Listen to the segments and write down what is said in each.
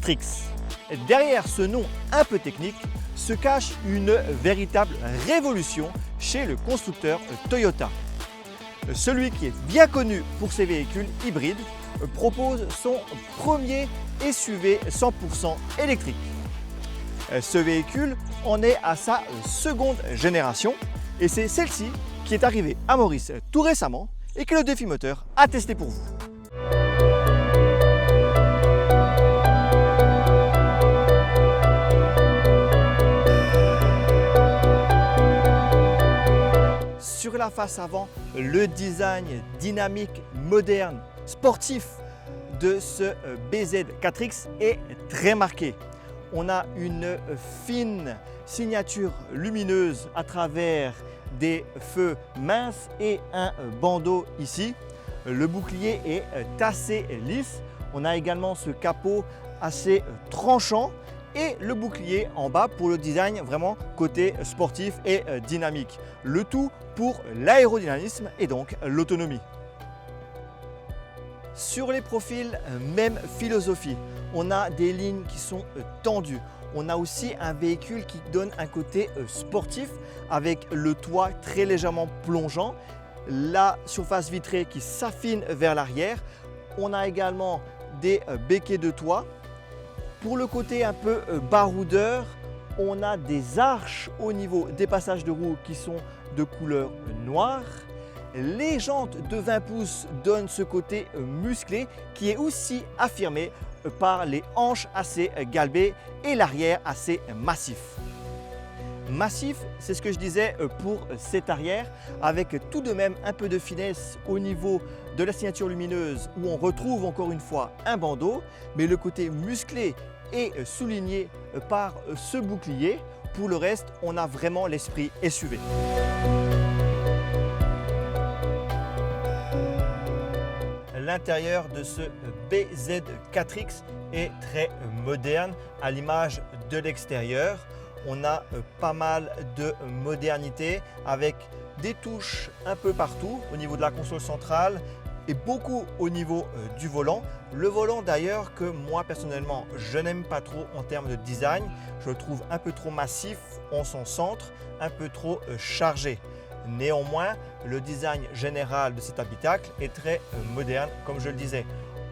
Catrix. Derrière ce nom un peu technique se cache une véritable révolution chez le constructeur Toyota. Celui qui est bien connu pour ses véhicules hybrides propose son premier SUV 100% électrique. Ce véhicule en est à sa seconde génération et c'est celle-ci qui est arrivée à Maurice tout récemment et que le Défi Moteur a testé pour vous. Sur la face avant, le design dynamique, moderne, sportif de ce BZ4X est très marqué. On a une fine signature lumineuse à travers des feux minces et un bandeau ici. Le bouclier est assez lisse. On a également ce capot assez tranchant et le bouclier en bas pour le design vraiment côté sportif et dynamique. Le tout pour l'aérodynamisme et donc l'autonomie. Sur les profils, même philosophie. On a des lignes qui sont tendues. On a aussi un véhicule qui donne un côté sportif avec le toit très légèrement plongeant, la surface vitrée qui s'affine vers l'arrière. On a également des béquets de toit. Pour le côté un peu baroudeur, on a des arches au niveau des passages de roues qui sont de couleur noire. Les jantes de 20 pouces donnent ce côté musclé qui est aussi affirmé par les hanches assez galbées et l'arrière assez massif. Massif, c'est ce que je disais pour cet arrière, avec tout de même un peu de finesse au niveau de la signature lumineuse où on retrouve encore une fois un bandeau, mais le côté musclé est souligné par ce bouclier. Pour le reste, on a vraiment l'esprit SUV. L'intérieur de ce BZ4X est très moderne à l'image de l'extérieur. On a pas mal de modernité avec des touches un peu partout au niveau de la console centrale et beaucoup au niveau du volant. Le volant d'ailleurs que moi personnellement je n'aime pas trop en termes de design. Je le trouve un peu trop massif en son centre, un peu trop chargé. Néanmoins, le design général de cet habitacle est très moderne, comme je le disais.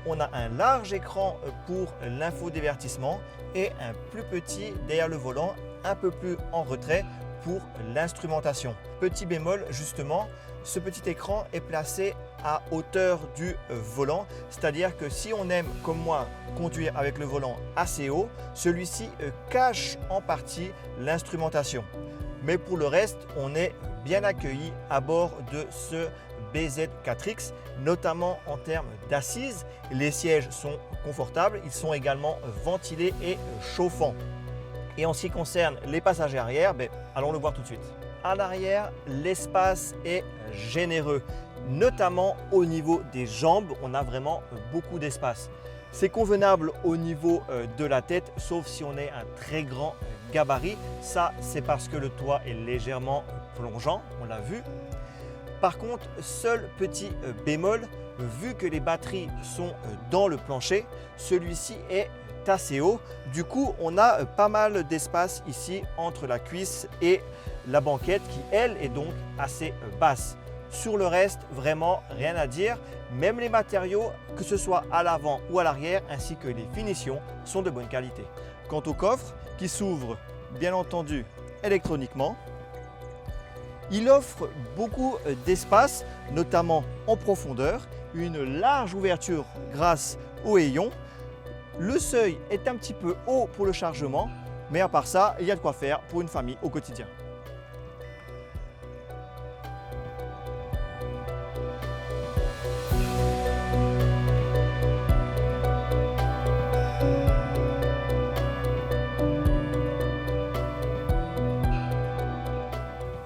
On a un large écran pour l'infodivertissement et un plus petit derrière le volant, un peu plus en retrait pour l'instrumentation. Petit bémol justement, ce petit écran est placé à hauteur du volant, c'est-à-dire que si on aime comme moi conduire avec le volant assez haut, celui-ci cache en partie l'instrumentation. Mais pour le reste, on est bien accueilli à bord de ce BZ4X, notamment en termes d'assises. Les sièges sont confortables, ils sont également ventilés et chauffants. Et en ce qui concerne les passagers arrière, allons le voir tout de suite. À l'arrière, l'espace est généreux, notamment au niveau des jambes, on a vraiment beaucoup d'espace. C'est convenable au niveau de la tête, sauf si on est un très grand gabarit. Ça, c'est parce que le toit est légèrement plongeant, on l'a vu. Par contre, seul petit bémol, vu que les batteries sont dans le plancher, celui-ci est assez haut. Du coup, on a pas mal d'espace ici entre la cuisse et la banquette qui, elle, est donc assez basse. Sur le reste, vraiment rien à dire. Même les matériaux, que ce soit à l'avant ou à l'arrière, ainsi que les finitions, sont de bonne qualité. Quant au coffre, qui s'ouvre bien entendu électroniquement, il offre beaucoup d'espace, notamment en profondeur, une large ouverture grâce au hayon. Le seuil est un petit peu haut pour le chargement, mais à part ça, il y a de quoi faire pour une famille au quotidien.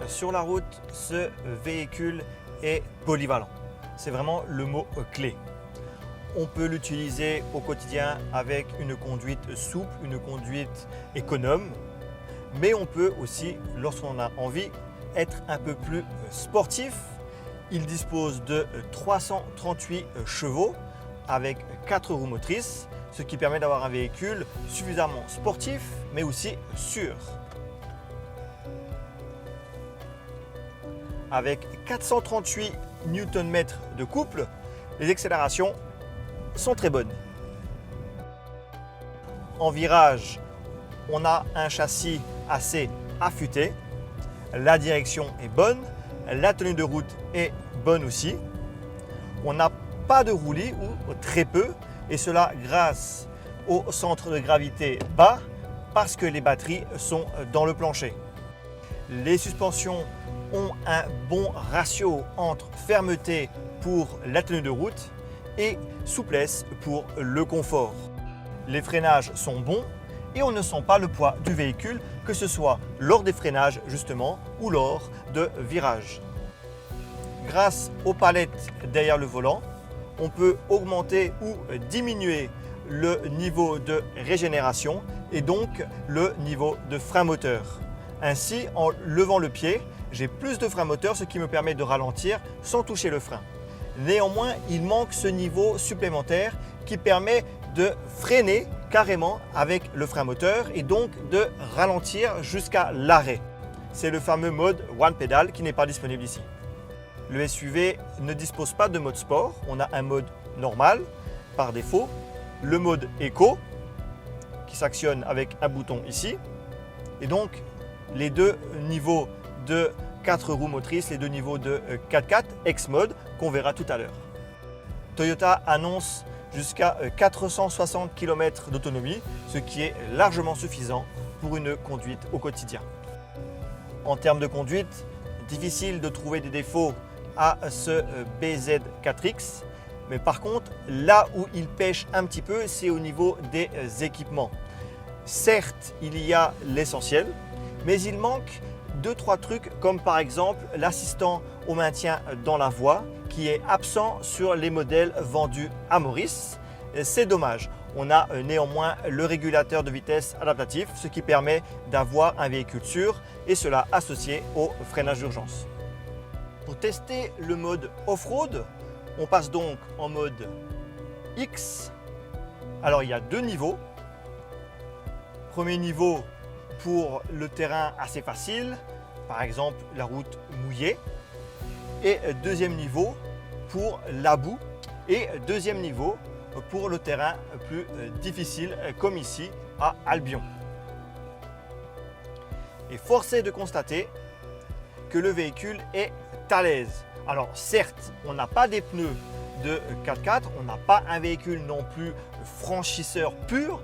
Sur la route, ce véhicule est polyvalent. C'est vraiment le mot clé. On peut l'utiliser au quotidien avec une conduite souple, une conduite économe, mais on peut aussi, lorsqu'on a envie, être un peu plus sportif. Il dispose de 338 chevaux avec 4 roues motrices. ce qui permet d'avoir un véhicule suffisamment sportif mais aussi sûr. Avec 438 Nm de couple, les accélérations sont très bonnes. En virage, on a un châssis assez affûté, la direction est bonne, la tenue de route est bonne aussi. On n'a pas de roulis ou très peu, et cela grâce au centre de gravité bas parce que les batteries sont dans le plancher. Les suspensions ont un bon ratio entre fermeté pour la tenue de route et souplesse pour le confort. Les freinages sont bons et on ne sent pas le poids du véhicule, que ce soit lors des freinages justement ou lors de virages. Grâce aux palettes derrière le volant, on peut augmenter ou diminuer le niveau de régénération et donc le niveau de frein moteur. Ainsi, en levant le pied, j'ai plus de frein moteur, ce qui me permet de ralentir sans toucher le frein. Néanmoins, il manque ce niveau supplémentaire qui permet de freiner carrément avec le frein moteur et donc de ralentir jusqu'à l'arrêt. C'est le fameux mode One Pedal qui n'est pas disponible ici. Le SUV ne dispose pas de mode sport, on a un mode normal par défaut, le mode Eco qui s'actionne avec un bouton ici et donc les deux niveaux de 4 roues motrices, les deux niveaux de 4x4 X-Mode qu'on verra tout à l'heure. Toyota annonce jusqu'à 460 km d'autonomie, ce qui est largement suffisant pour une conduite au quotidien. En termes de conduite, difficile de trouver des défauts à ce BZ4X, mais par contre, là où il pêche un petit peu, c'est au niveau des équipements. Certes, il y a l'essentiel, mais il manque 2-3 trucs comme par exemple l'assistant au maintien dans la voie qui est absent sur les modèles vendus à Maurice. C'est dommage. On a néanmoins le régulateur de vitesse adaptatif, ce qui permet d'avoir un véhicule sûr et cela associé au freinage d'urgence. Pour tester le mode off-road, on passe donc en mode X. Alors il y a deux niveaux. Premier niveau pour le terrain assez facile, par exemple la route mouillée. Et deuxième niveau pour la boue. Et deuxième niveau pour le terrain plus difficile, comme ici à Albion. Et force est de constater que le véhicule est à l'aise. Alors certes, on n'a pas des pneus de 4x4, on n'a pas un véhicule non plus franchisseur pur,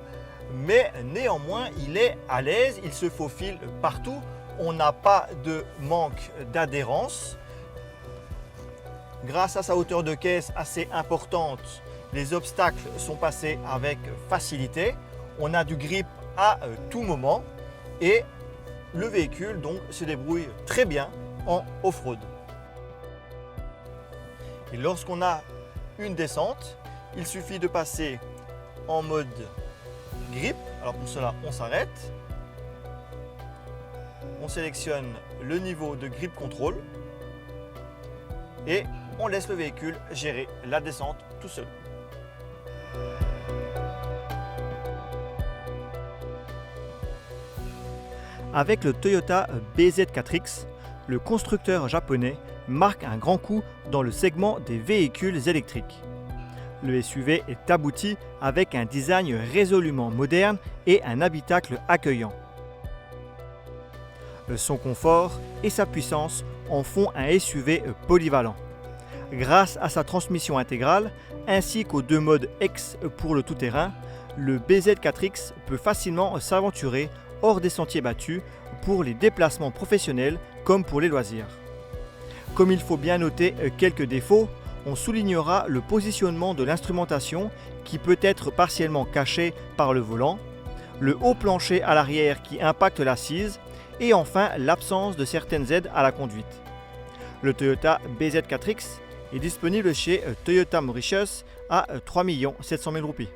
mais néanmoins il est à l'aise, il se faufile partout, on n'a pas de manque d'adhérence. Grâce à sa hauteur de caisse assez importante, les obstacles sont passés avec facilité, on a du grip à tout moment et le véhicule donc se débrouille très bien en off-road. Et lorsqu'on a une descente, il suffit de passer en mode grip. Alors pour cela, on s'arrête. On sélectionne le niveau de grip control et on laisse le véhicule gérer la descente tout seul. Avec le Toyota BZ4X, le constructeur japonais marque un grand coup dans le segment des véhicules électriques. Le SUV est abouti avec un design résolument moderne et un habitacle accueillant. Son confort et sa puissance en font un SUV polyvalent. Grâce à sa transmission intégrale ainsi qu'aux deux modes X pour le tout-terrain, le BZ4X peut facilement s'aventurer hors des sentiers battus pour les déplacements professionnels comme pour les loisirs. Comme il faut bien noter quelques défauts, on soulignera le positionnement de l'instrumentation qui peut être partiellement caché par le volant, le haut plancher à l'arrière qui impacte l'assise et enfin l'absence de certaines aides à la conduite. Le Toyota BZ4X est disponible chez Toyota Mauritius à 3 700 000 roupies.